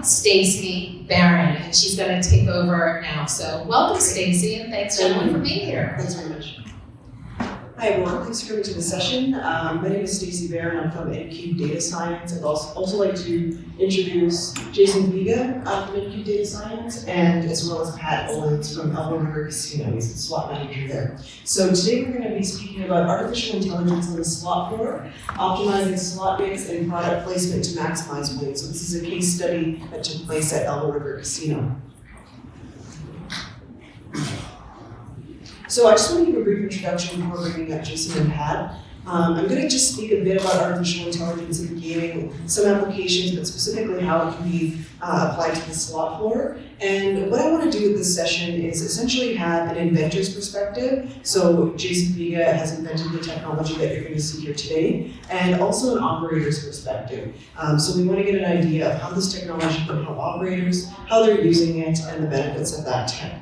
Stacey Barron, and she's going to take over now. So welcome, Stacey, and thanks everyone for being here. Thanks very much. Hi everyone, thanks for coming to the session. My name is Stacey Barron. I'm from NQ Data Science. I'd also like to introduce Jason Vega from NQ Data Science, and as well as Pat Owens from Elbow River Casino. He's the slot manager there. So today we're going to be speaking about artificial intelligence on the slot floor, optimizing slot mix and product placement to maximize win. So this is a case study that took place at Elbow River Casino. So I just want to give a brief introduction before bringing up Jason and Pat. I'm going to just speak a bit about artificial intelligence in gaming, some applications, but specifically how it can be applied to the slot floor. And what I want to do with this session is essentially have an inventor's perspective. So Jason Vega has invented the technology that you're going to see here today, and also an operator's perspective. So we want to get an idea of how this technology can help operators, how they're using it, and the benefits of that tech.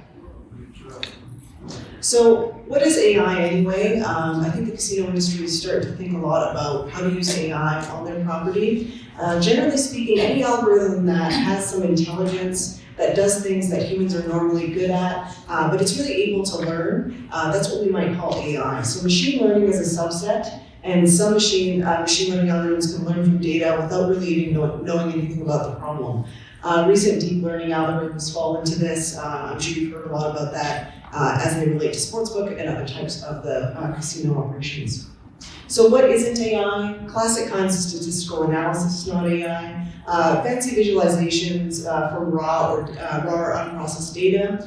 So what is AI anyway? I think the casino industry is starting to think a lot about how to use AI on their property. Generally speaking, any algorithm that has some intelligence, that does things that humans are normally good at, but it's really able to learn, that's what we might call AI. So machine learning is a subset, and some machine learning algorithms can learn from data without really even knowing anything about the problem. Recent deep learning algorithms fall into this. I'm sure you've heard a lot about that as they relate to sportsbook and other types of the casino operations. So what isn't AI? Classic kinds of statistical analysis is not AI. Fancy visualizations from raw or unprocessed data.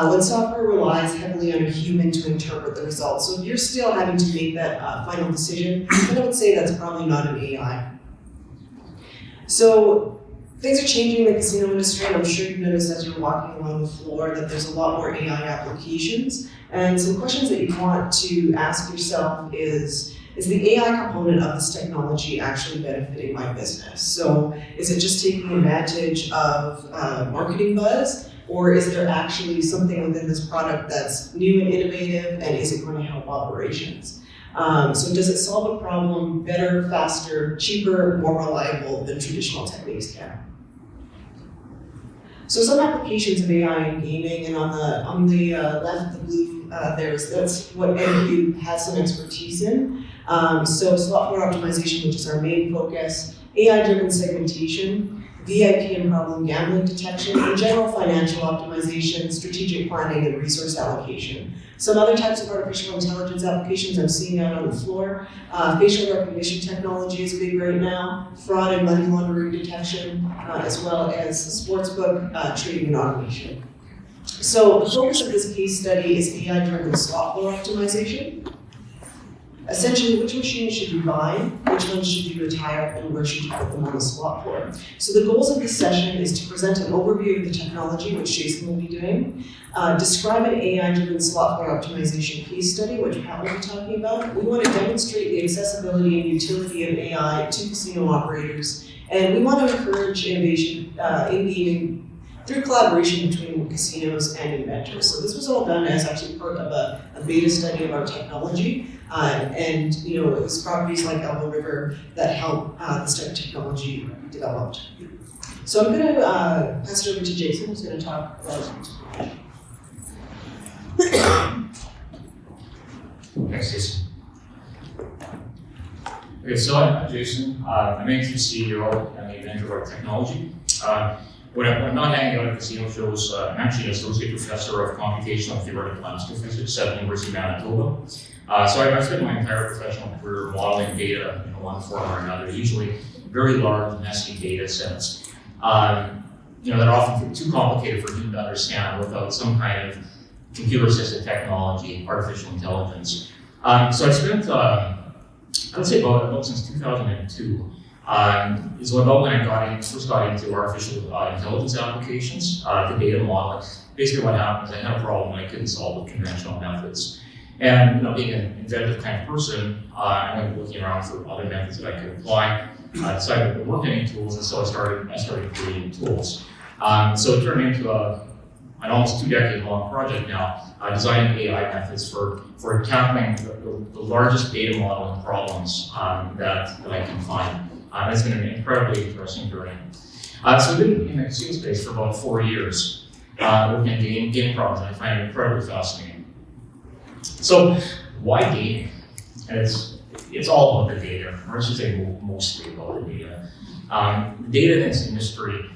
When software relies heavily on a human to interpret the results. So if you're still having to make that final decision, then I would say that's probably not an AI. So things are changing in the casino industry, and I'm sure you've noticed as you're walking along the floor that there's a lot more AI applications. And some questions that you want to ask yourself is the AI component of this technology actually benefiting my business? So is it just taking advantage of marketing buzz, or is there actually something within this product that's new and innovative, and is it going to help operations? So does it solve a problem better, faster, cheaper, more reliable than traditional techniques can? So some applications of AI in gaming, and on the left, the blue, that's what NQ has some expertise in. So slot floor optimization, which is our main focus, AI-driven segmentation, VIP and problem gambling detection, and general financial optimization, strategic planning, and resource allocation. Some other types of artificial intelligence applications I'm seeing out on the floor. Facial recognition technology is big right now, fraud and money laundering detection, as well as sportsbook trading and automation. So the focus of this case study is AI-driven slot floor optimization. Essentially, which machines should you buy, which ones should you retire, and where should you put them on the slot floor? So the goals of this session is to present an overview of the technology, which Jason will be doing, describe an AI-driven slot floor optimization case study, which Pat will be talking about. We want to demonstrate the accessibility and utility of AI to casino operators, and we want to encourage innovation in gaming through collaboration between casinos and inventors. So this was all done as actually part of a beta study of our technology. And it was properties like Elbow River that helped this type of technology be developed. So I'm going to pass it over to Jason, who's going to talk about. Thanks, Jason. Okay, so I'm Jason. I'm NQ CEO and the inventor of our technology. When I'm not hanging out at casino shows, I'm actually an associate professor of computational theoretical astrophysics at the University of Manitoba. So I've spent my entire professional career modeling data in one form or another, usually very large, messy data sets that are often too complicated for human to understand without some kind of computer-assisted technology, artificial intelligence. So I spent, I would say about since 2002, is about when I first got into artificial intelligence applications, the data modeling. Basically what happened is I had a problem I couldn't solve with conventional methods. And being an inventive kind of person, I went looking around for other methods that I could apply. I decided there weren't any tools, and so I started creating tools. So it turned into an almost 2-decade-long project now, designing AI methods for tackling the largest data modeling problems that I can find. It's been an incredibly interesting journey. So I've been in the casino space for about 4 years, working in gaming problems, and I find it incredibly fascinating. So why gaming? And it's all about the data, or I should say mostly about the data. Data in this industry,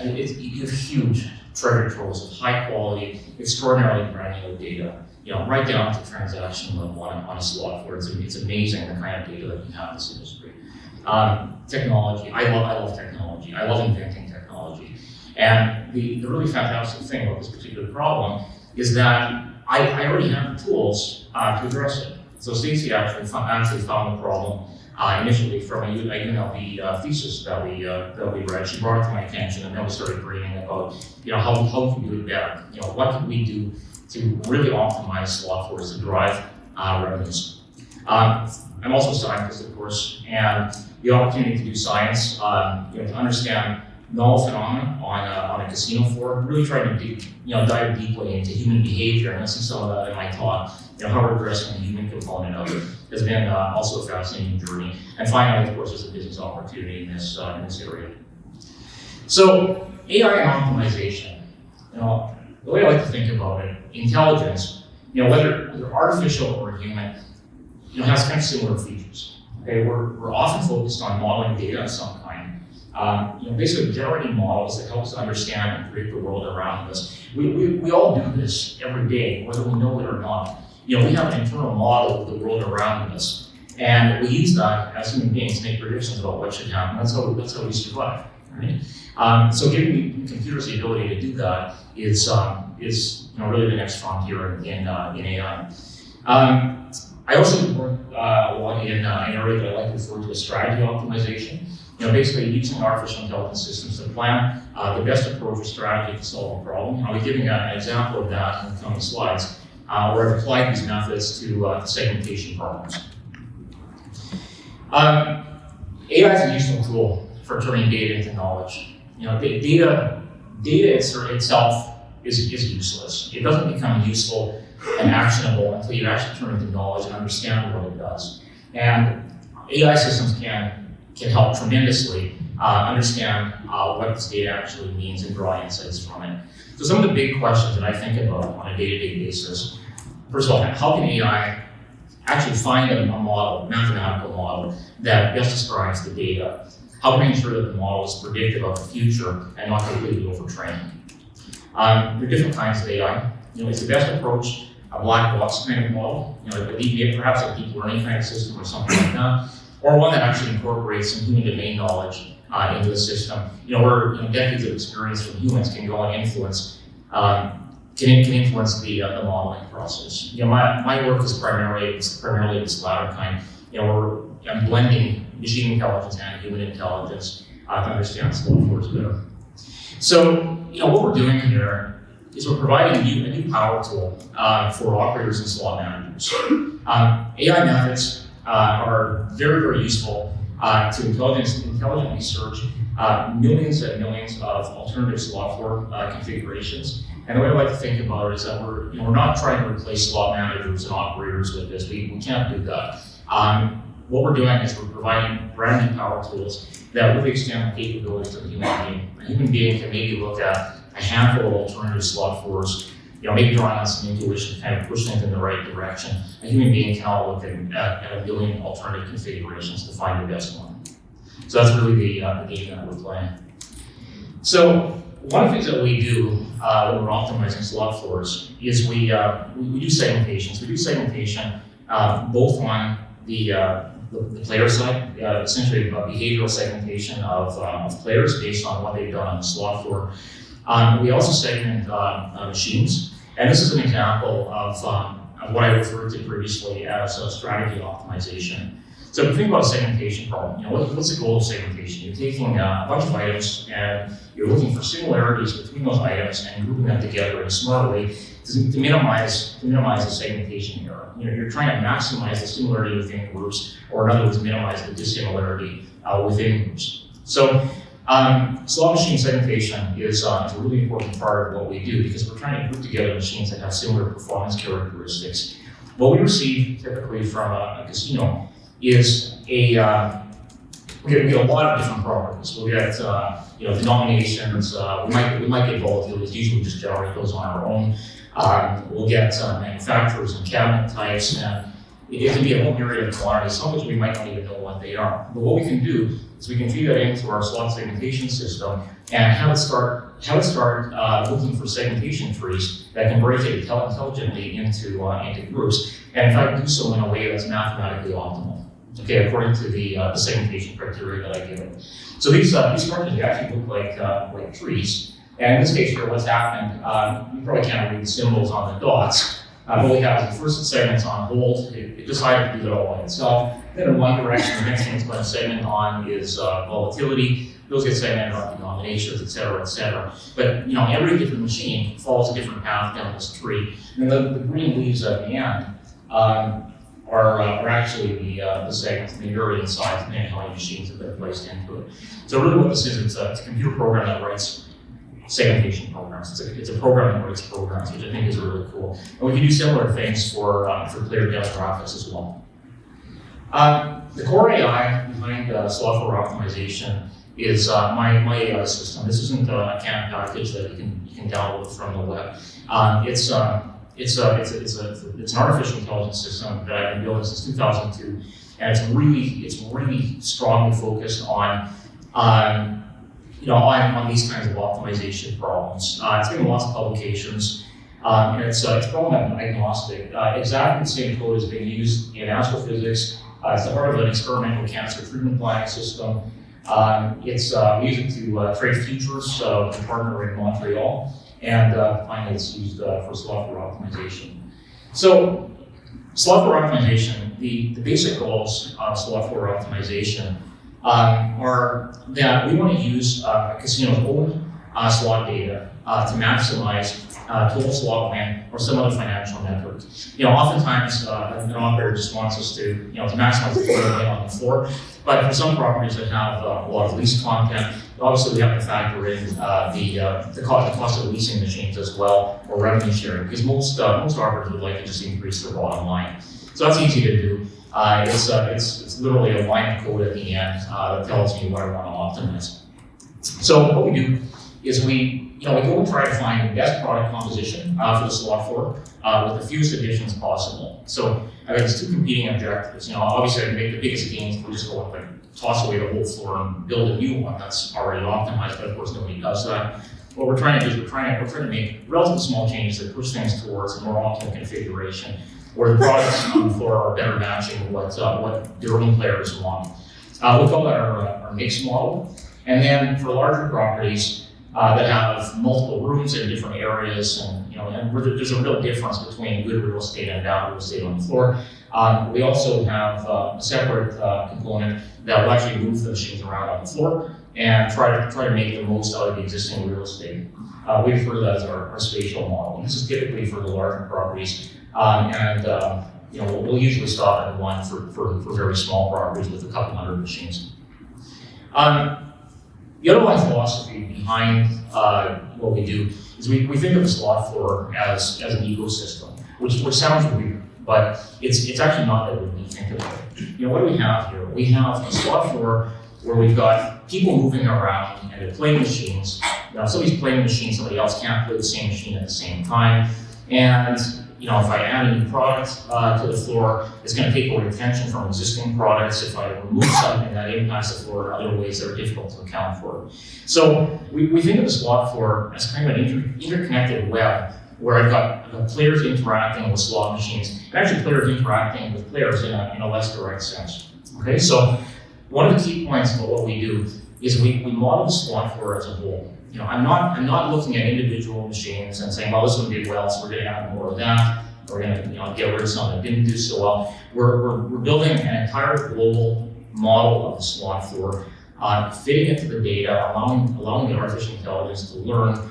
you have huge treasure troves of high quality, extraordinarily granular data, right down to transaction level on a slot floor. It's amazing the kind of data that you have in this industry. Technology, I love technology. I love inventing technology. And the really fantastic thing about this particular problem is that I already have the tools to address it. So Stacey actually found the problem initially from a UNLV thesis that we read. She brought it to my attention, and then we started dreaming about how we can do it better. What can we do to really optimize slot floors to drive revenues. I'm also a scientist, of course, and the opportunity to do science, to understand novel phenomena on a casino floor, really trying to dive deeply into human behavior, and I see some of that in my talk. How we're addressing the human component of it has been also a fascinating journey. And finally, of course, there's a business opportunity in this area. So AI and optimization, the way I like to think about it, intelligence, whether artificial or human, has kind of similar features. Okay, we're often focused on modeling data of some kind. Basically generating models that help us understand and predict the world around us. We all do this every day, whether we know it or not. We have an internal model of the world around us, and we use that as human beings to make predictions about what should happen. That's how we survive, right? So giving computers the ability to do that is really the next frontier in AI. I also work a lot in an area that I like to refer to as strategy optimization. Basically using artificial intelligence systems to plan the best approach or strategy to solve a problem. I'll be giving an example of that in the coming slides, where I've applied these methods to segmentation problems. AI is a useful tool for turning data into knowledge. Data itself is useless. It doesn't become useful and actionable until you actually turn it into knowledge and understand what it does. And AI systems can help tremendously understand what this data actually means and draw insights from it. So some of the big questions that I think about on a day-to-day basis, first of all, how can AI actually find a mathematical model that best describes the data? How can I ensure that the model is predictive of the future and not completely overtrained? There are different kinds of AI. It's the best approach a black box kind of model, perhaps a deep learning kind of system or something like that, or one that actually incorporates some human domain knowledge into the system. Where decades of experience from humans can go and influence the modeling process. My work is primarily this latter kind. Where I'm blending machine intelligence and human intelligence to understand slot floors better. So what we're doing here is we're providing a new power tool for operators and slot managers. AI methods are very, very useful to intelligently search millions and millions of alternative slot floor configurations. And the way I like to think about it is that we're not trying to replace slot managers and operators with this. We can't do that. What we're doing is we're providing brand new power tools that really extend the capabilities of a human being. A human being can maybe look at a handful of alternative slot floors, maybe drawing on some intuition to kind of push things in the right direction. A human being cannot look at a billion alternative configurations to find the best one. So that's really the game that we're playing. So one of the things that we do when we're optimizing slot floors is we do segmentation. So we do segmentation both on the player side, essentially behavioral segmentation of players based on what they've done on the slot floor. We also segment machines, and this is an example of what I referred to previously as strategy optimization. So if you think about a segmentation problem, what's the goal of segmentation? You're taking a bunch of items and you're looking for similarities between those items and grouping them together in a smart way to minimize the segmentation error. You're trying to maximize the similarity within groups, or in other words, minimize the dissimilarity within groups. So slot machine segmentation is a really important part of what we do because we're trying to group together machines that have similar performance characteristics. What we receive typically from a casino is a we get a lot of different properties. We'll get denominations. We might get volatilities. Usually, just generate those on our own. We'll get manufacturers and cabinet types, and it can be a whole myriad of quantities, some of which we might not even know what they are. But what we can do is we can feed that into our slot segmentation system and have it start looking for segmentation trees that can break it intelligently into groups, and in fact do so in a way that's mathematically optimal. Okay, according to the segmentation criteria that I give it. So these structures actually look like trees. And in this case here, what's happened, you probably can't read the symbols on the dots. What we have is the first segment's on hold. It decided to do that all by itself. Then in one direction, the next thing it's going to segment on is volatility. Those get segmented on denominations, et cetera, et cetera. But every different machine follows a different path down this tree. And the green leaves at the end are actually the segments, the invariant size, depending on how many machines have been placed into it. So really what this is, it's a computer program that writes segmentation programs. It's a program that writes programs, which I think is really cool. And we can do similar things for player demographics as well. The core AI behind software optimization is my AI system. This isn't a CAN package that you can download from the web. It's an artificial intelligence system that I've been building since 2002, and it's really strongly focused on these kinds of optimization problems. It's getting lots of publications, and it's problem agnostic. Exactly the same code is being used in astrophysics. It's the heart of an experimental cancer treatment planning system. We use it to trade futures with a partner in Montreal, and finally it's used for software optimization. So, software optimization, the basic goals of software optimization are that we want to use a casino's own slot data to maximize total slot win or some other financial metric. Oftentimes an operator just wants us to maximize the total win on the floor. But for some properties that have a lot of lease content, obviously we have to factor in the cost of leasing machines as well, or revenue sharing, because most operators would like to just increase their bottom line. So that's easy to do. It's literally a line of code at the end that tells me what I want to optimize. So what we do is we go and try to find the best product composition for the slot floor with the fewest additions possible. So I have these two competing objectives. Obviously I can make the biggest gains. We'll just go toss away the whole floor and build a new one that's already optimized. But of course nobody does that. What we're trying to do is we're trying to make relatively small changes that push things towards a more optimal configuration, where the products on the floor are better matching what the urban players want. We call that our mix model. And then for larger properties that have multiple rooms in different areas, and where there's a real difference between good real estate and bad real estate on the floor, we also have a separate component that will actually move the machines around on the floor and try to make the most out of the existing real estate. We refer to that as our spatial model. And this is typically for the larger properties. We'll usually stop at one for very small properties with a couple hundred machines. The underlying philosophy behind what we do is we think of the slot floor as an ecosystem, which sounds weird, but it's actually not that we think of it. What do we have here? We have a slot floor where we've got people moving around and they're playing machines. If somebody's playing a machine, somebody else can't play the same machine at the same time. And if I add a new product to the floor, it's going to take away attention from existing products. If I remove something that impacts the floor in other ways that are difficult to account for. So we think of the slot floor as kind of an interconnected web where I've got players interacting with slot machines, and actually players interacting with players in a less direct sense. Okay, so one of the key points about what we do is we model the slot floor as a whole. I'm not looking at individual machines and saying, well, this one did well, so we're going to have more of that. We're going to get rid of some that didn't do so well. We're building an entire global model of the slot floor, fitting it to the data, allowing the artificial intelligence to learn,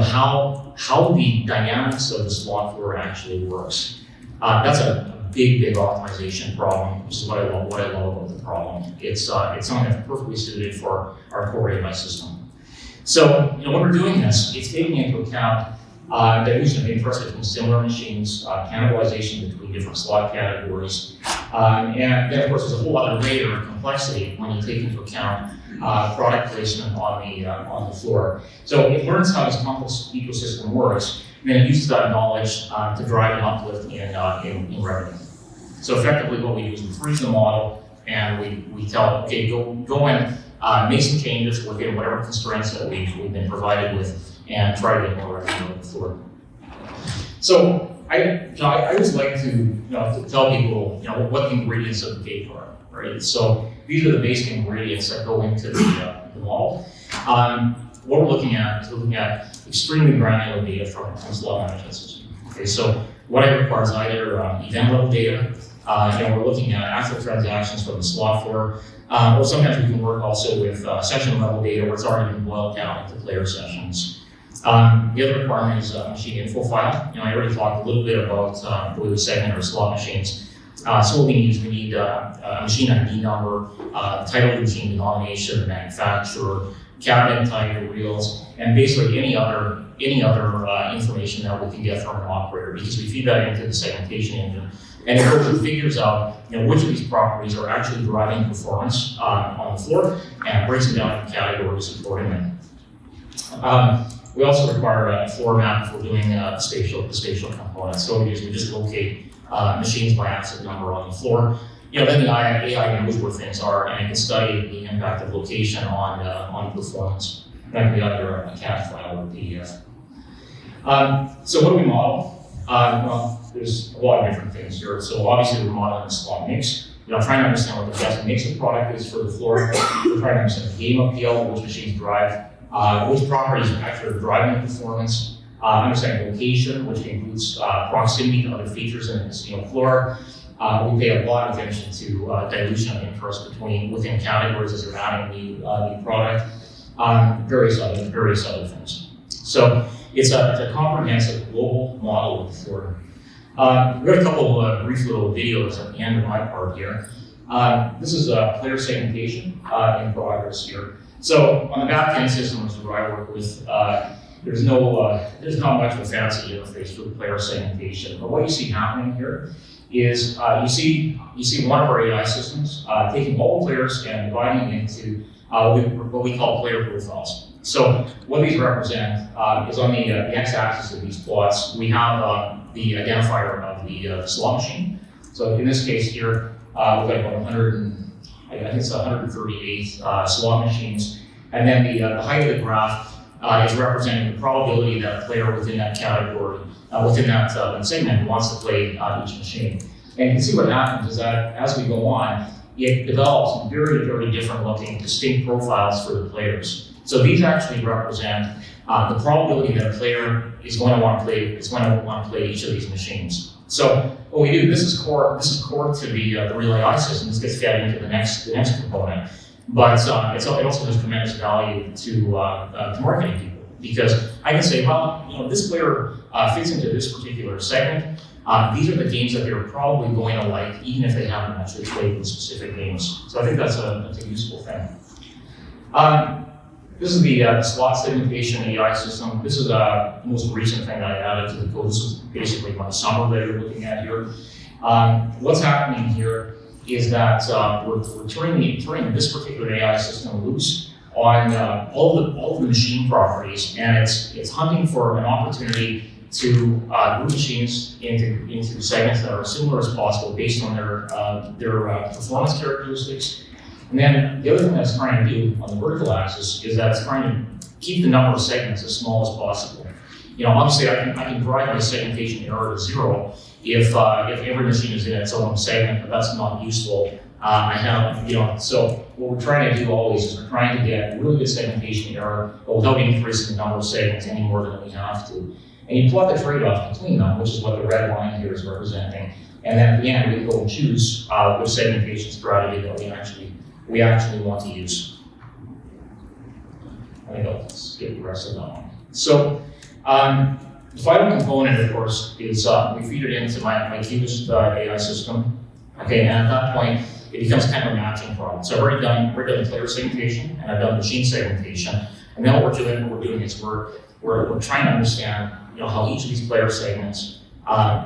how the dynamics of the slot floor actually works. That's a big optimization problem, which is what I love about the problem. It's something that's perfectly suited for our core AI system. So, when we're doing this, it's taking into account dilution of interest between similar machines, cannibalization between different slot categories, And then, of course, there's a whole other layer of complexity when you take into account product placement on the floor. So it learns how this complex ecosystem works, and then it uses that knowledge to drive an uplift in revenue. So effectively, what we do is we freeze the model, and we tell, okay, go and make some changes within whatever constraints that we've been provided with, and try to get more revenue on the floor. So I always like to tell people what the ingredients of the cake are, right? So these are the basic ingredients that go into the model. What we're looking at is extremely granular data from slot management system. Okay, so what it requires either event level data. We're looking at actual transactions from the slot floor, or sometimes we can work also with session level data where it's already been boiled down into player sessions. The other requirement is machine info file. I already talked a little bit about the way we segment our slot machines. So what we need a machine ID number, title of the machine denomination, the manufacturer, cabinet type, reels, and basically any other information that we can get from an operator, because we feed that into the segmentation engine. And it goes and figures out which of these properties are actually driving performance on the floor, and breaks it down into categories accordingly. We also require a floor map for doing the spatial components. So we just locate machines by asset number on the floor. Then the AI knows where things are, and it can study the impact of location on performance. That can be either a CAD file or PDF. So what do we model? Well, there's a lot of different things here. So obviously we're modeling the slot mix. Trying to understand what the best mix of product is for the floor. We're trying to understand the game appeal, which machines drive, which properties actually are driving the performance. Understanding location, which includes proximity to other features in the casino floor. We pay a lot of attention to dilution of interest within categories as they're adding new product. Various other things. So it's a comprehensive global model of the floor. We've got a couple of brief little videos at the end of my part here. This is player segmentation in progress here. So on the back-end system, which is what I work with, there's not much of a fancy interface for player segmentation. But what you see happening here is you see one of our AI systems taking all the players and dividing it into what we call player profiles. So what these represent is on the x-axis of these plots, we have the identifier of the slot machine. So in this case here, we've got about 138 slot machines. And then the height of the graph is representing the probability that a player within that category, within that segment, wants to play each machine. And you can see what happens is that as we go on, it develops very, very different looking distinct profiles for the players. So these actually represent the probability that a player is going to want to play each of these machines. So what we do, this is core to the real AI system. This gets fed into the next component. But it also has tremendous value to marketing people, because I can say, well, this player fits into this particular segment. These are the games that they're probably going to like, even if they haven't actually played those specific games. So I think that's a useful thing. This is the slot segmentation AI system. This is the most recent thing that I added to the code. This is basically my summer that you're looking at here. What's happening here is that we're turning this particular AI system loose on all of the machine properties, and it's hunting for an opportunity to group machines into segments that are similar as possible based on their performance characteristics. And then the other thing that it's trying to do on the vertical axis is that it's trying to keep the number of segments as small as possible. Obviously I can drive my segmentation error to 0 if every machine is in its own segment, but that's not useful. So what we're trying to do always is we're trying to get really good segmentation error, but without increasing the number of segments any more than we have to. And you plot the trade-off between them, which is what the red line here is representing. And then at the end, we go and choose which segmentation strategy that we actually want to use. I think I'll skip the rest of that one. So the final component, of course, is we feed it into my Goose AI system. Okay, and at that point, it becomes kind of a matching problem. So I've already done player segmentation, and I've done machine segmentation. And then what we're doing is we're trying to understand how each of these player segments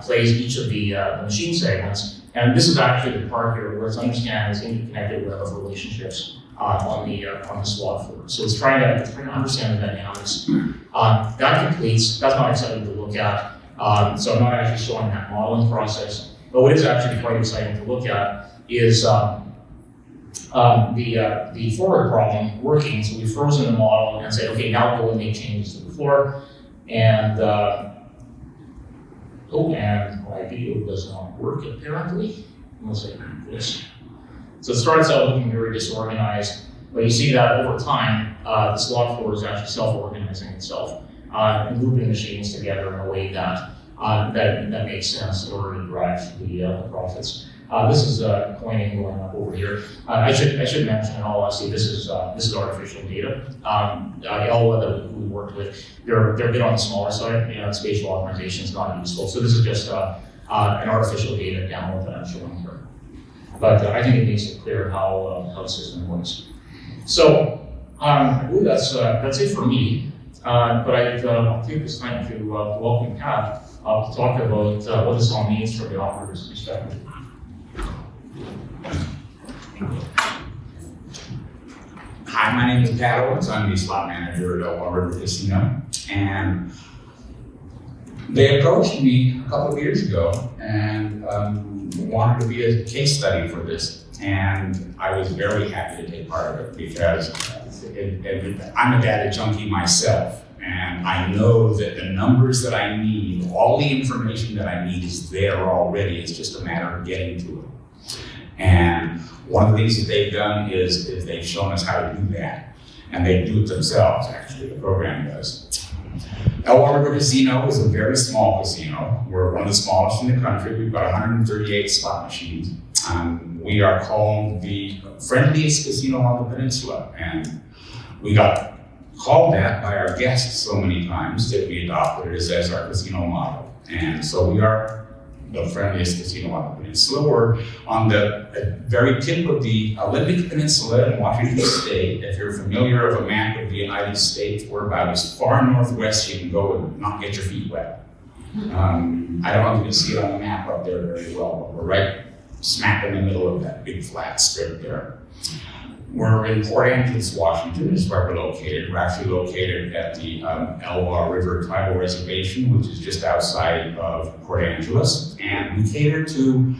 plays each of the machine segments, And this is actually the part here where it's understanding this interconnected web of relationships on the slot floor. So it's trying to understand the dynamics. That completes. That's not exciting to look at. So I'm not actually showing that modeling process. But what is actually quite exciting to look at is the forward problem working. So we've frozen the model and said, okay, now go and make changes to the floor. And and my video does not work apparently. Unless I do this. So it starts out looking very disorganized, but you see that over time, the slot floor is actually self-organizing itself and grouping machines together in a way that that makes sense in order to drive the profits. This is coining going up over here. I should mention in all honesty, this is artificial data. Elwa that we worked with, they're a bit on the smaller side. You know, spatial optimization is not useful. So this is just an artificial data download that I'm showing here. But I think it makes it clear how the system works. So I believe that's it for me. But I'll take this time to welcome Pat to talk about what this all means from the operator's perspective. Hi, my name is Pat Owens. I'm the slot manager at Elwa River Casino. And they approached me a couple of years ago and wanted to be a case study for this. And I was very happy to take part of it because I'm a data junkie myself. And I know that the numbers that I need, all the information that I need is there already. It's just a matter of getting to it. And one of the things that they've done is they've shown us how to do that. And they do it themselves, actually, the program does. Elwa River Casino is a very small casino. We're one of the smallest in the country. We've got 138 slot machines. We are called the friendliest casino on the peninsula. And we got called that by our guests so many times that we adopted it as our casino model. And so we are the friendliest casino on the peninsula. We're on the very tip of the Olympic Peninsula in Washington State. If you're familiar of a map of the United States, we're about as far northwest you can go and not get your feet wet. I don't know if you can see it on the map up there very well, but we're right smack in the middle of that big flat strip there. We're in Port Angeles, Washington, is where we're located. We're actually located at the Elwa River Tribal Reservation, which is just outside of Port Angeles. And we cater to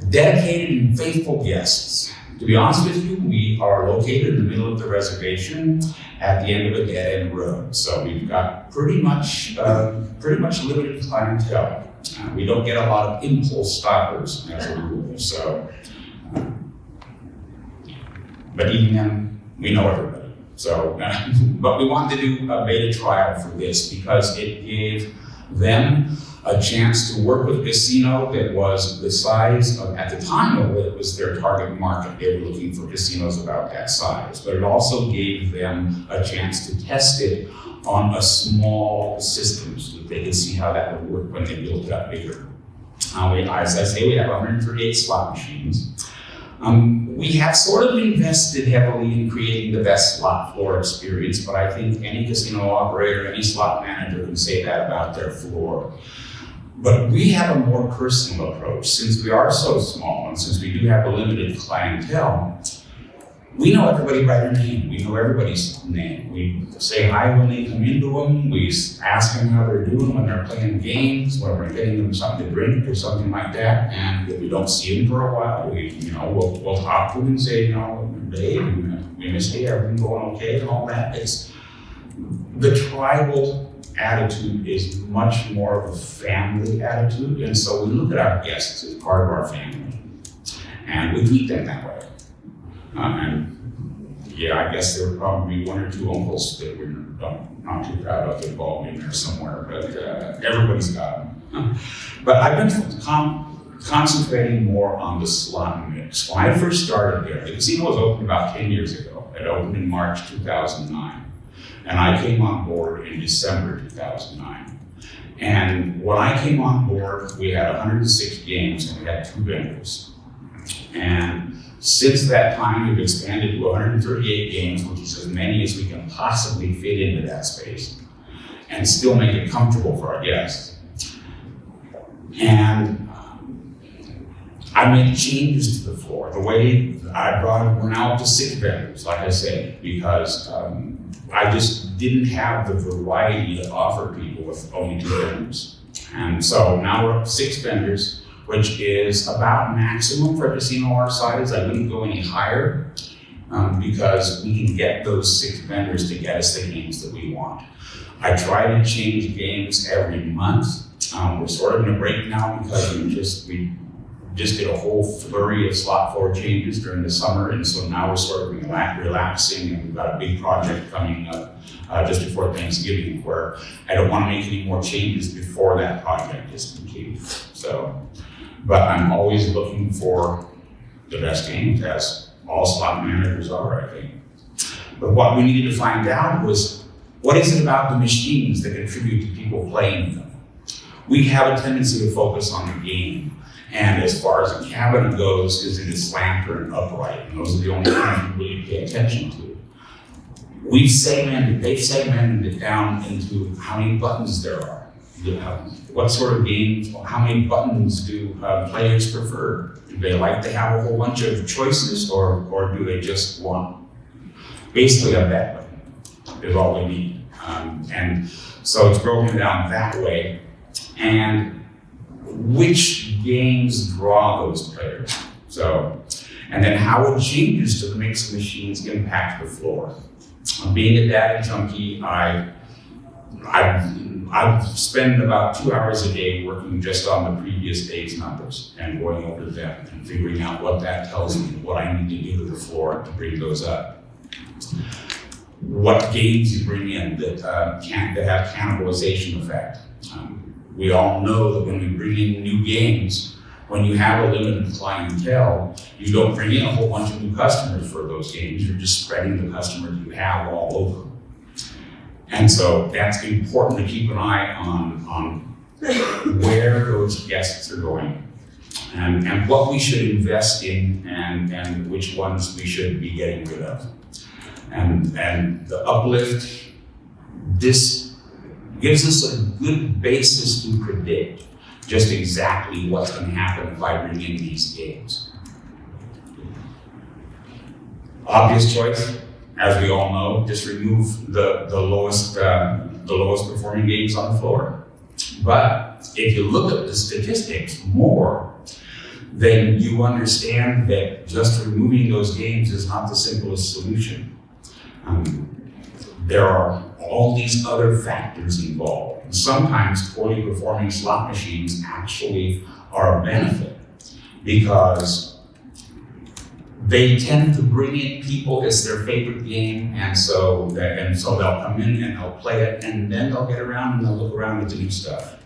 dedicated and faithful guests. To be honest with you, we are located in the middle of the reservation at the end of a dead-end road. So we've got pretty much limited clientele. We don't get a lot of impulse stoppers as a rule. So. But even then, we know everybody. So, but we wanted to do a beta trial for this because it gave them a chance to work with a casino that was the size of, at the time of it was their target market. They were looking for casinos about that size. But it also gave them a chance to test it on a small system so that they could see how that would work when they built it up bigger. As I say, we have 138 slot machines. We have sort of invested heavily in creating the best slot floor experience, but I think any casino operator, any slot manager can say that about their floor. But we have a more personal approach. Since we are so small and since we do have a limited clientele, we know everybody by their name. We know everybody's name. We say hi when they come into them. We ask them how they're doing when they're playing games, when we're getting them something to drink or something like that. And if we don't see them for a while, we'll talk to them and say, Dave, we miss you, everything going okay and all that. The tribal attitude is much more of a family attitude. And so we look at our guests as part of our family. And we treat them that way. And yeah, I guess there were probably one or two uncles that we're not too proud of involved in there somewhere, but everybody's got them. But I've been concentrating more on the slot mix. When I first started there, the casino was opened about 10 years ago. It opened in March 2009. And I came on board in December 2009. And when I came on board, we had 106 games and we had 2 vendors. And since that time, we've expanded to 138 games, which is as many as we can possibly fit into that space and still make it comfortable for our guests. And I made changes to the floor. The way I brought it, we're now up to 6 vendors, like I said, because I just didn't have the variety to offer people with only 2 vendors. And so now we're up to 6 vendors, which is about maximum for a casino our size. I wouldn't go any higher because we can get those 6 vendors to get us the games that we want. I try to change games every month. We're sort of in a break now because we just did a whole flurry of slot floor changes during the summer, and so now we're sort of relaxing, and we've got a big project coming up just before Thanksgiving where I don't want to make any more changes before that project is complete. So, but I'm always looking for the best games, as all slot managers are, I think. But what we needed to find out was, what is it about the machines that contribute to people playing them? We have a tendency to focus on the game. And as far as a cabinet goes, is it slant or an upright? And those are the only things we really pay attention to. They've segmented it down into how many buttons there are. What sort of games, how many buttons do players prefer? Do they like to have a whole bunch of choices, or do they just want basically a bet button is all they need? And so it's broken down that way. And which games draw those players? So, and then how it changes to the mix of machines impact the floor. Being a data junkie, I spend about 2 hours a day working just on the previous day's numbers and going over them and figuring out what that tells me, what I need to do to the floor to bring those up. What games you bring in that have cannibalization effect. We all know that when we bring in new games, when you have a limited clientele, you don't bring in a whole bunch of new customers for those games. You're just spreading the customers you have all over. And so that's important to keep an eye on where those guests are going and what we should invest in and which ones we should be getting rid of. And the uplift, this gives us a good basis to predict just exactly what's going to happen if I bring in these games. Obvious choice, as we all know, just remove the lowest performing games on the floor. But if you look at the statistics more, then you understand that just removing those games is not the simplest solution. There are all these other factors involved. And sometimes poorly performing slot machines actually are a benefit because they tend to bring in people as their favorite game, and so they'll come in and they'll play it, and then they'll get around and they'll look around at the new stuff.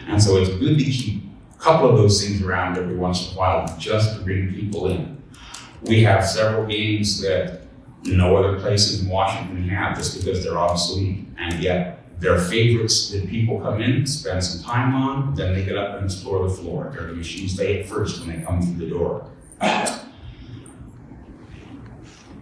And so it's good to keep a couple of those things around every once in a while just to bring people in. We have several games that no other places in Washington have just because they're obsolete, and yet they're favorites that people come in, spend some time on, then they get up and explore the floor. They're the machines they hit first when they come through the door.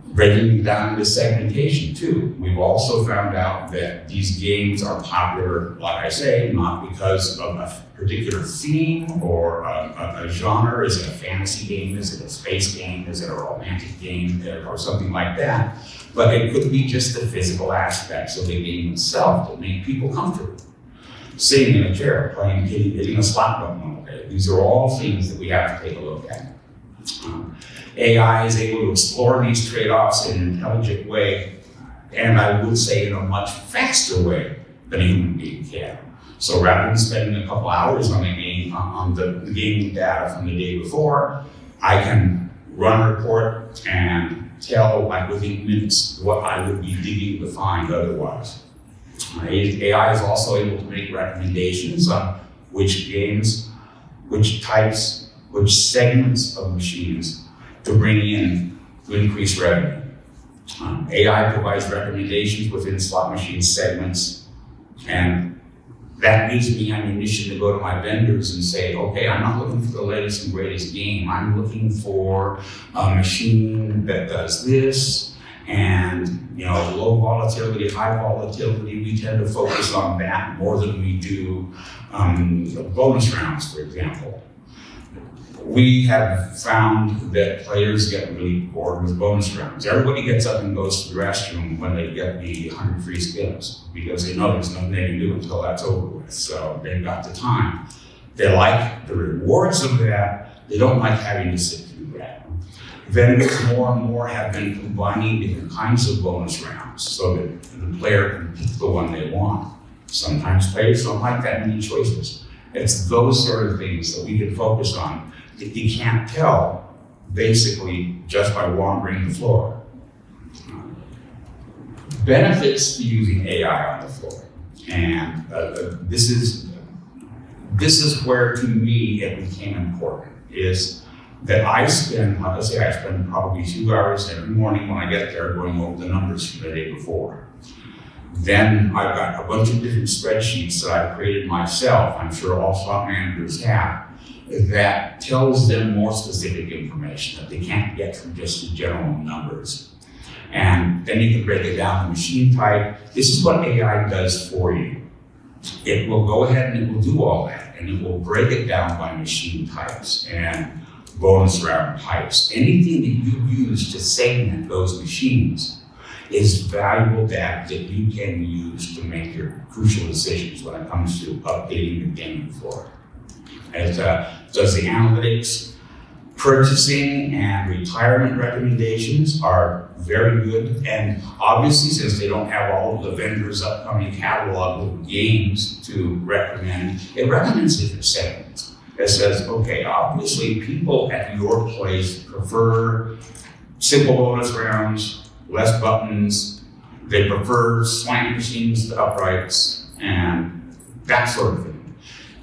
Breaking down into segmentation too. We've also found out that these games are popular, like I say, not because of a particular theme or a genre. Is it a fantasy game? Is it a space game? Is it a romantic game or something like that? But it could be just the physical aspects of the game itself that make people comfortable. Sitting in a chair, playing, hitting a slot button all day. These are all things that we have to take a look at. AI is able to explore these trade-offs in an intelligent way, and I would say in a much faster way than a human being can. So rather than spending a couple hours on the game, on the gaming data from the day before, I can run a report and tell, like within minutes, what I would be digging to find otherwise. AI is also able to make recommendations on which games, which types, which segments of machines to bring in to increase revenue. AI provides recommendations within slot machine segments, and that gives me ammunition to go to my vendors and say, okay, I'm not looking for the latest and greatest game. I'm looking for a machine that does this, and low volatility, high volatility. We tend to focus on that more than we do bonus rounds, for example. we have found that players get really bored with bonus rounds. Everybody gets up and goes to the restroom when they get the 100 free spins because they know there's nothing they can do until that's over with. So they've got the time. They like the rewards of that. They don't like having to sit through that. Vendors more and more have been combining different kinds of bonus rounds so that the player can pick the one they want. Sometimes players don't like that many choices. It's those sort of things that we can focus on that you can't tell basically just by wandering the floor. Benefits to using AI on the floor. And this is where, to me, it became important, is that I spend probably 2 hours every morning when I get there going over the numbers from the day before. Then I've got a bunch of different spreadsheets that I've created myself, I'm sure all slot managers have, that tells them more specific information that they can't get from just the general numbers. And then you can break it down to machine type. This is what AI does for you. It will go ahead and it will do all that, and it will break it down by machine types and bonus round types. Anything that you use to segment those machines is valuable data that you can use to make your crucial decisions when it comes to updating the game floor. It does the analytics. Purchasing and retirement recommendations are very good, and obviously since they don't have all of the vendors' upcoming catalog of games to recommend, it recommends different segments. It says, okay, obviously people at your place prefer simple bonus rounds, less buttons, they prefer slant machines to uprights, and that sort of thing.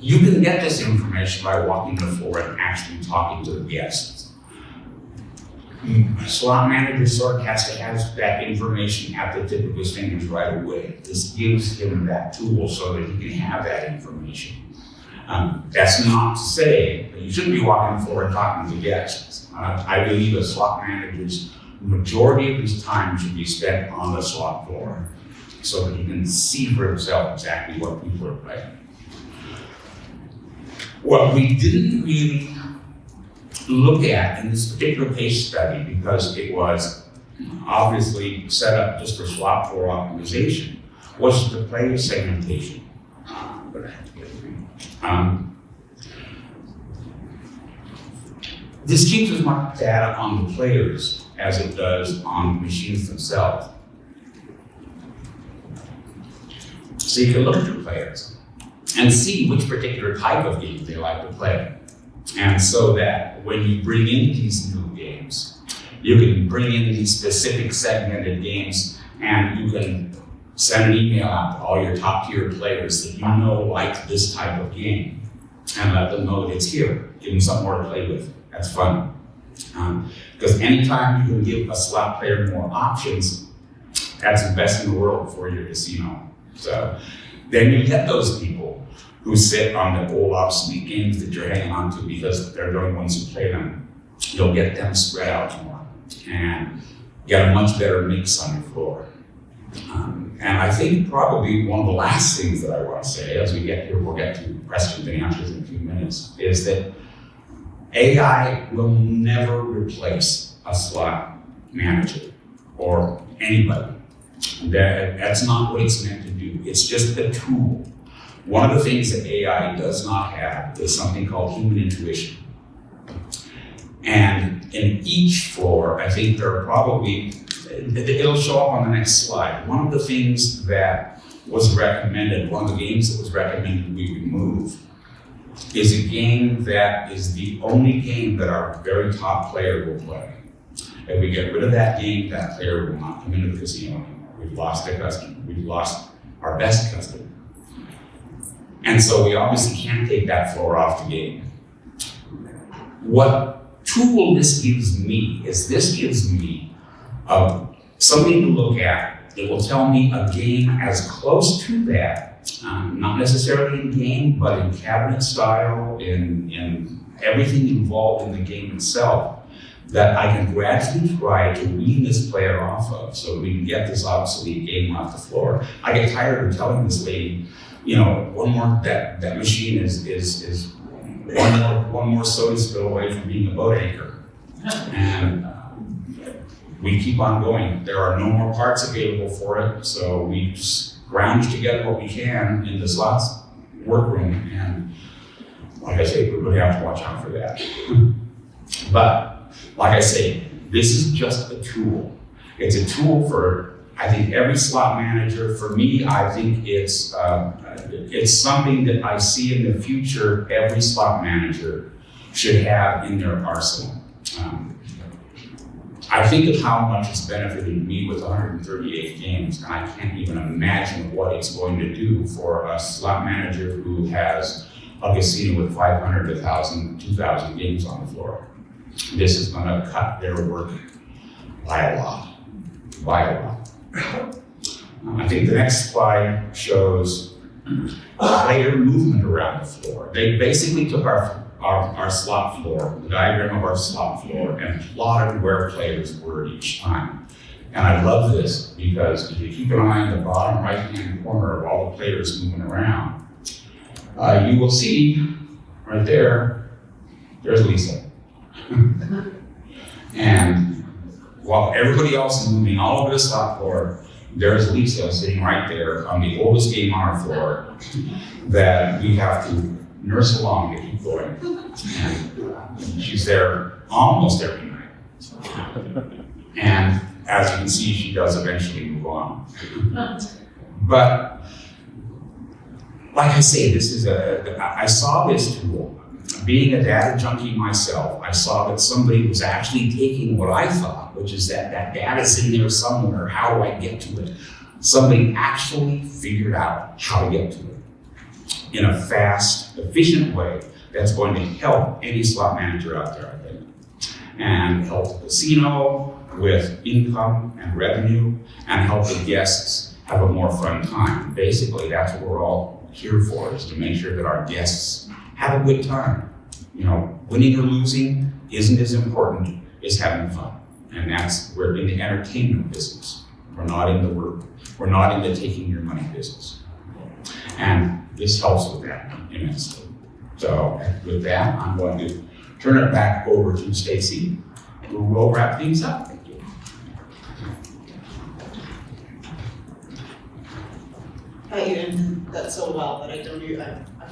You can get this information by walking the floor and actually talking to the guests. Slot manager sort of has to have that information at the tip of his fingers right away. This gives him that tool so that he can have that information. That's not to say that you shouldn't be walking the floor and talking to guests. I believe a slot manager's majority of his time should be spent on the slot floor so that he can see for himself exactly what people are playing. What we didn't really look at in this particular case study, because it was obviously set up just for slot floor optimization, was the player segmentation. This keeps as much data on the players as it does on the machines themselves. So you can look at your players and see which particular type of game they like to play. And so that when you bring in these new games, you can bring in these specific segmented games, and you can send an email out to all your top tier players that you know like this type of game and let them know that it's here. Give them something more to play with. That's fun. Because anytime you can give a slot player more options, that's the best in the world for your casino. So then you get those people who sit on the old obsolete games that you're hanging on to because they're the only ones who play them. You'll get them spread out more and get a much better mix on your floor. And I think probably one of the last things that I want to say as we get here, we'll get to questions and answers in a few minutes, is that AI will never replace a slot manager or anybody. That's not what it's meant to do. It's just a tool. One of the things that AI does not have is something called human intuition. And in each floor, I think there are probably, it'll show up on the next slide. One of the things that was recommended, one of the games that was recommended we remove, is a game that is the only game that our very top player will play. If we get rid of that game, that player will not come into the casino anymore. We've lost a customer. We've lost our best customer. And so we obviously can't take that floor off the game. What tool this gives me is this gives me something to look at that will tell me a game as close to that, not necessarily in game, but in cabinet style, in everything involved in the game itself, that I can gradually try to wean this player off of so we can get this obsolete game off the floor. I get tired of telling this lady, you know, one more, that machine is one more soda spill away from being a boat anchor. And we keep on going. There are no more parts available for it, so we scrounge together what we can in the slots workroom. And like I say, we really have to watch out for that. But like I say, this is just a tool. It's a tool for, I think, every slot manager. For me, I think it's something that I see in the future every slot manager should have in their arsenal. I think of how much it's benefited me with 138 games, and I can't even imagine what it's going to do for a slot manager who has a casino with 500 to 1,000, 2,000 games on the floor. This is going to cut their work by a lot. I think the next slide shows player movement around the floor. They basically took our slot floor, the diagram of our slot floor, and plotted where players were each time. And I love this because if you keep an eye on the bottom right-hand corner of all the players moving around, you will see right there's Lisa. And while everybody else is moving all over the slot floor, there's Lisa sitting right there on the oldest game on our floor that we have to nurse along to keep going. And she's there almost every night. And as you can see, she does eventually move on. But like I say, I saw this tool. Being a data junkie myself, I saw that somebody was actually taking what I thought, which is that data's in there somewhere, how do I get to it? Somebody actually figured out how to get to it in a fast, efficient way that's going to help any slot manager out there, I think, and help the casino with income and revenue, and help the guests have a more fun time. Basically, that's what we're all here for, is to make sure that our guests have a good time. You know, winning or losing isn't as important as having fun. And we're in the entertainment business. We're not in the taking your money business. And this helps with that immensely. So with that, I'm going to turn it back over to Stacy, who will wrap things up. Thank you. You did that so well that I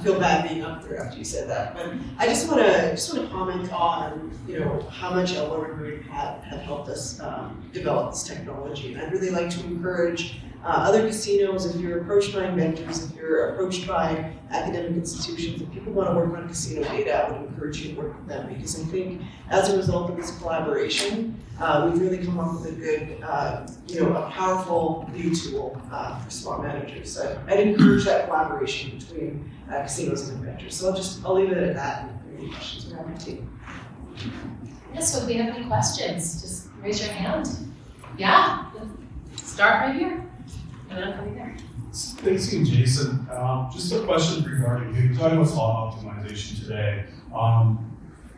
feel bad being up there after you said that. But I just want to comment on how much Lower Grade have helped us develop this technology. And I'd really like to encourage other casinos, if you're approached by inventors, if you're approached by academic institutions, if people want to work on casino data, I would encourage you to work with them, because I think as a result of this collaboration, we've really come up with a good, a powerful new tool for slot managers. So I'd encourage that collaboration between casinos and inventors. So I'll leave it at that. And if there are any questions, we're happy to. Yes, so if we have any questions, just raise your hand. Yeah, start right here. And then over there. Stacy and Jason, just a question regarding, you're talking about slot optimization today.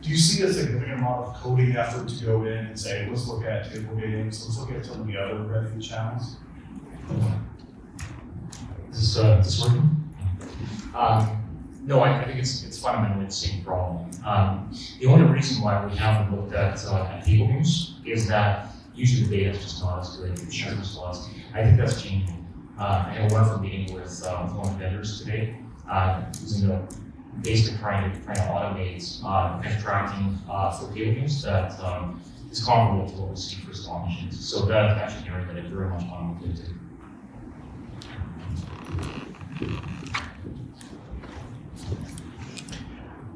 Do you see a significant amount of coding effort to go in and say, let's look at table games, let's look at some of the other revenue channels? Is this working? No, I think it's fundamentally the same problem. The only reason why we haven't looked at table games is that usually the data is just not as good as the slots. I think that's changing. I had a wonderful meeting with one of the vendors today, using basically trying to automate extracting for table games that is comparable to what we see for slot machines. So that's actually an area that I very much want to look into.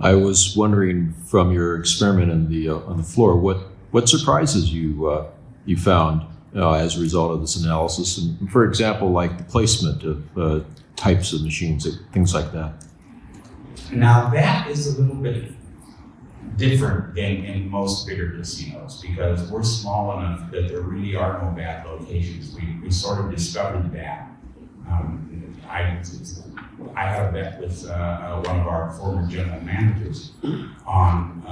I was wondering, from your experiment on the floor, what surprises you found as a result of this analysis, and for example, like the placement of types of machines, things like that. Now that is a little bit different than in most bigger casinos, because we're small enough that there really are no bad locations. We sort of discovered that. I had a bet with one of our former general managers on,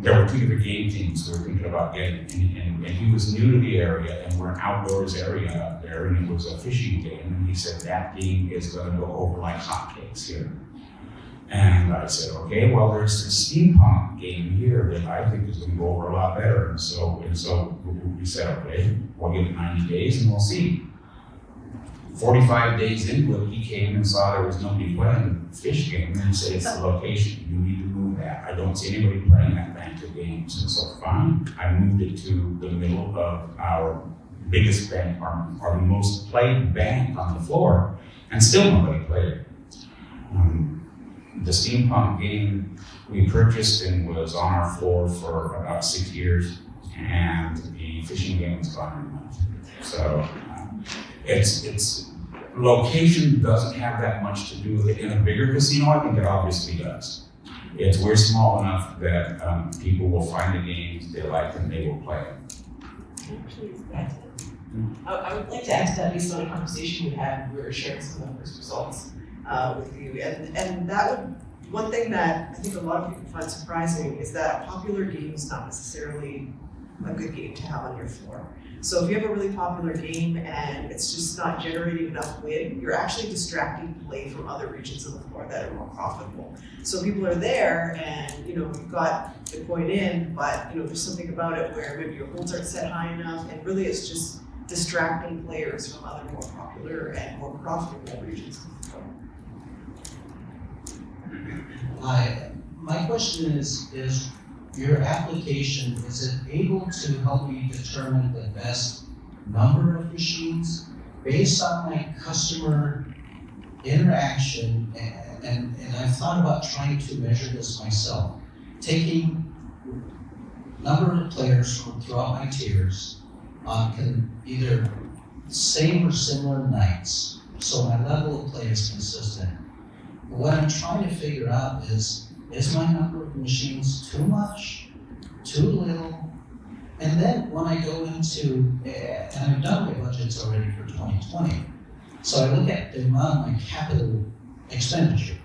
there were two different game teams we were thinking about getting, and he was new to the area, and we're an outdoors area up there, and it was a fishing game, and he said that game is going to go over like hotcakes here. And I said, okay, well, there's this steampunk game here that I think is gonna go over a lot better. And so we said, okay, we'll give it 90 days and we'll see. 45 days into it, he came and saw there was nobody playing the fish game, and he said, it's the location, you need to move that. I don't see anybody playing that bank of games. And so fine, I moved it to the middle of our biggest bank, or the most played bank on the floor, and still nobody played it. The steampunk game we purchased and was on our floor for about 6 years, and the fishing game was gone in a month. So it's location doesn't have that much to do with it. In a bigger casino, I think it obviously does. We're small enough that people will find the games they like and they will play it. I would like to add to that based on a conversation we had. We were sharing some of the first results with you, and that would, one thing that I think a lot of people find surprising is that a popular game is not necessarily a good game to have on your floor. So if you have a really popular game and it's just not generating enough win, you're actually distracting play from other regions of the floor that are more profitable. So people are there and you've got the coin in, but there's something about it where maybe your holds aren't set high enough, and really it's just distracting players from other more popular and more profitable regions of the floor. My question is your application, is it able to help me determine the best number of machines based on my customer interaction? And I've thought about trying to measure this myself, taking number of players from throughout my tiers on either same or similar nights, so my level of play is consistent. But what I'm trying to figure out is my number of machines too much, too little? And then when I go into, and I've done my budgets already for 2020, so I look at the amount of my capital expenditure.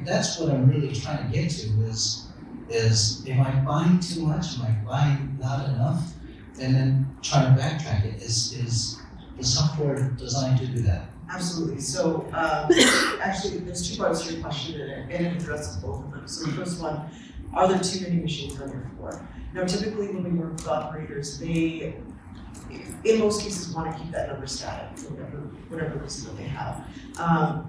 That's what I'm really trying to get to is am I buying too much? Am I buying not enough? And then trying to backtrack it. Is the software designed to do that? Absolutely. So actually, there's two parts to your question, and it addresses both of them. So the first one, are there too many machines on your floor? Now, typically when we work with operators, they, in most cases, want to keep that number static for whatever reason that they have.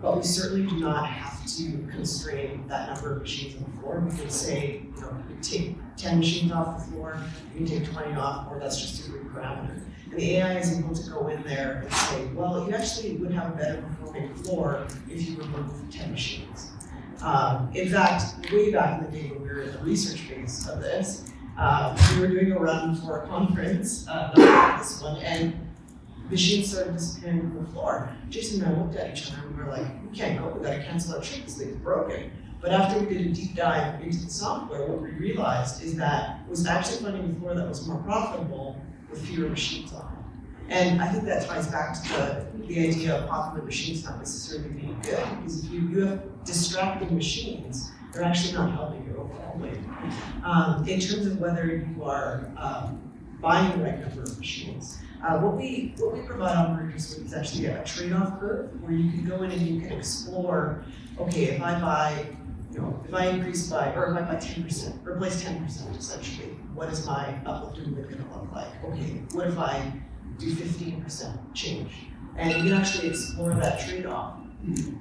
But we certainly do not have to constrain that number of machines on the floor. We can say, you take 10 machines off the floor, you can take 20 off, or that's just a good parameter. And the AI is able to go in there and say, well, you actually would have a better performing floor if you removed 10 machines. In fact, way back in the day when we were in the research phase of this, we were doing a run for a conference, not like this one, and machines started disappearing from the floor. Jason and I looked at each other and we were like, we can't go, we gotta cancel our trip, this thing's broken. But after we did a deep dive into the software, what we realized is that it was actually finding a floor that was more profitable with fewer machines on it. And I think that ties back to the idea of popular machines not necessarily being good, because if you have distracting machines, they're actually not helping your overall win. In terms of whether you are buying the right number of machines, what we provide operators with is actually a trade-off curve where you can go in and you can explore, okay, if I buy, if I increase by, or if I buy 10%, replace 10% essentially, what is my uplift in win going to look like? Okay, what if I do 15% change? And you can actually explore that trade-off. You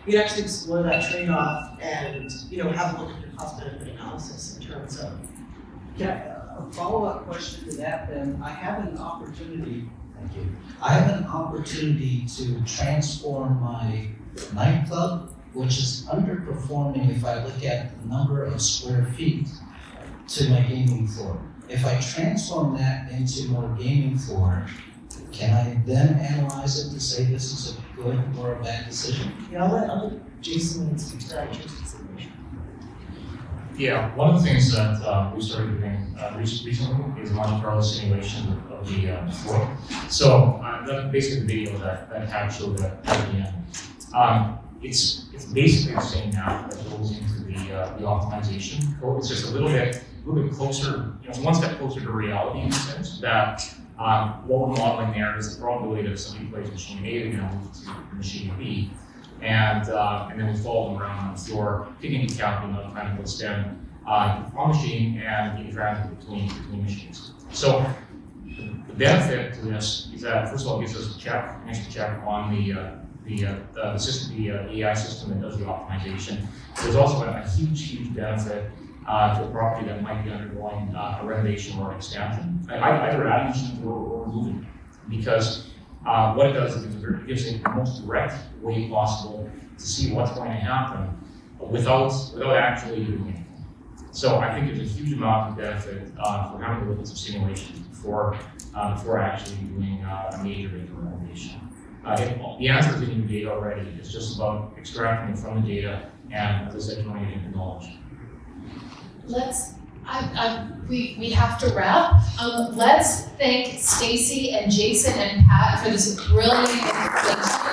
can actually explore that trade-off and have a look at your cost-benefit analysis in terms of. A follow-up question to that then, I have an opportunity, thank you. I have an opportunity to transform my nightclub, which is underperforming if I look at the number of square feet to my gaming floor. If I transform that into more gaming floor, can I then analyze it to say this is a good or a bad decision? Yeah, I'll let Jason speak to that in terms of consideration. Yeah, one of the things that we started doing recently is Monte Carlo simulation of the floor. So that's basically the video that Tab showed at the end. It's basically the same math that goes into the optimization code. It's just a little bit closer, one step closer to reality in the sense that what we're modeling there is the probability that somebody plays machine A, they're going to move to machine B. and then we follow them around on the floor, taking into account the mechanical stem on machine and the transit between machines. So the benefit to this is that first of all, it gives us an extra check on the system, the AI system that does the optimization. There's also a huge benefit to a property that might be undergoing a renovation or an expansion, either adding machines or removing, because what it does is it gives it the most direct way possible to see what's going to happen without actually doing anything. So I think there's a huge amount of benefit for having to look at some simulations before actually doing a major renovation. The answer is in your data already. It's just about extracting it from the data and, as I said, turning it into knowledge. We have to wrap. Let's thank Stacy and Jason and Pat for this brilliant presentation.